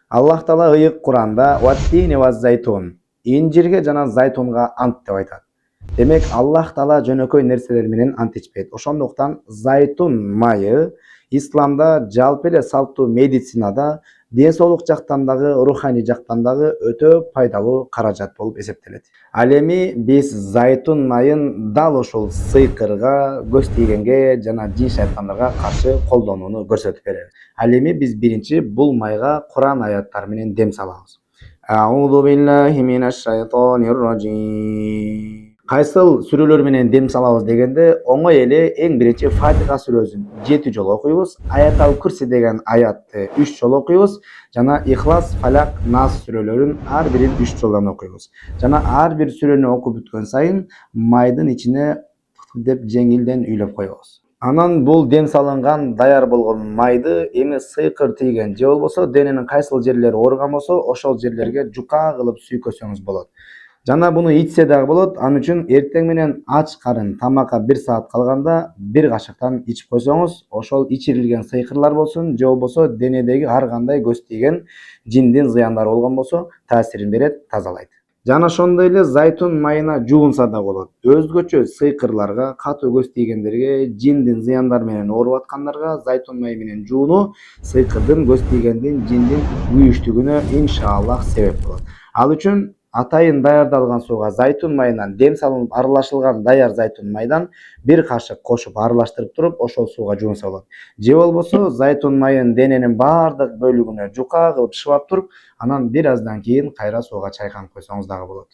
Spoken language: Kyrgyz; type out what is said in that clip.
Аллах Таала ыйык Куранда «Ваттини ва зайтун» инжирге жана зайтунга ант деп айтат. Демек Аллах Таала жөнөкөй нерселер менен ант ичпейт. Ошондуктан зайтун майы исламда жалпы эле салттуу медицинада ден соолук жактан дагы руханий жактан дагы өтө пайдалуу каражат болуп эсептелет. Ал эми биз зайтун майын дал ушул сыйкырга, көз тийгенге жана жин шайтандарга каршы колдонууну көрсөтүп беребиз. Ал эми биз биринчи бул майга Куран аяттары менен дем салабыз. Аузу биллахи минаш шайтанир ражим. Кайсыл сүрөлөр менен дем салабыз дегенде, оңой эле эң биринчи Фатиха сүрөсүн 7 жолу окуйбуз, Аятал Курси деген аятты 3 жолу окуйбуз жана Ихлас, Фалак, Нас сүрөлөрүн ар бирин 3 жолдан окуйбуз. Жана ар бир сүрөнү окуп бүткөн сайын майдын ичине деп жеңилден үйлөп коебуз. Анан бул дем салынган даяр болгон майды эми сыйкыр тийген же болбосо дененин кайсыл жерлери ооруган болсо ошол жерлерге жука кылып сүйкөсөңүз болот. Жана буну ичсе дагы болот. Ал үчүн эртең менен ач карын тамакка 1 саат калганда 1 кашыктан ичип койсоңуз, ошол ичирилген сыйкырлар болсун же болбосо денедеги ар кандай көз тийген жиндин зыяндары болгон болсо таасирин берет, тазалайт. Жана ошондой эле зайтун майына жуунса да болот. Өзгөчө сыйкырларга, катуу көз тийгендерге, жиндин зыяндары менен ооруп аткандарга зайтун майы менен жуунуу сыйкырдын, көз тийгендин, жиндин күйүштүгүнө иншаллах себеп болот. Ал үчүн атайын даярдалган сууга зайтун майынан дем салынып аралашылган даяр зайтун майдан 1 кашык кошуп аралаштырып туруп ошол сууга жуунса болот. Же болбосо зайтун майын дененин баардык бөлүгүнө жука кылып шыбап туруп, анан бир аздан кийин кайра сууга чайканып койсоңуз дагы болот.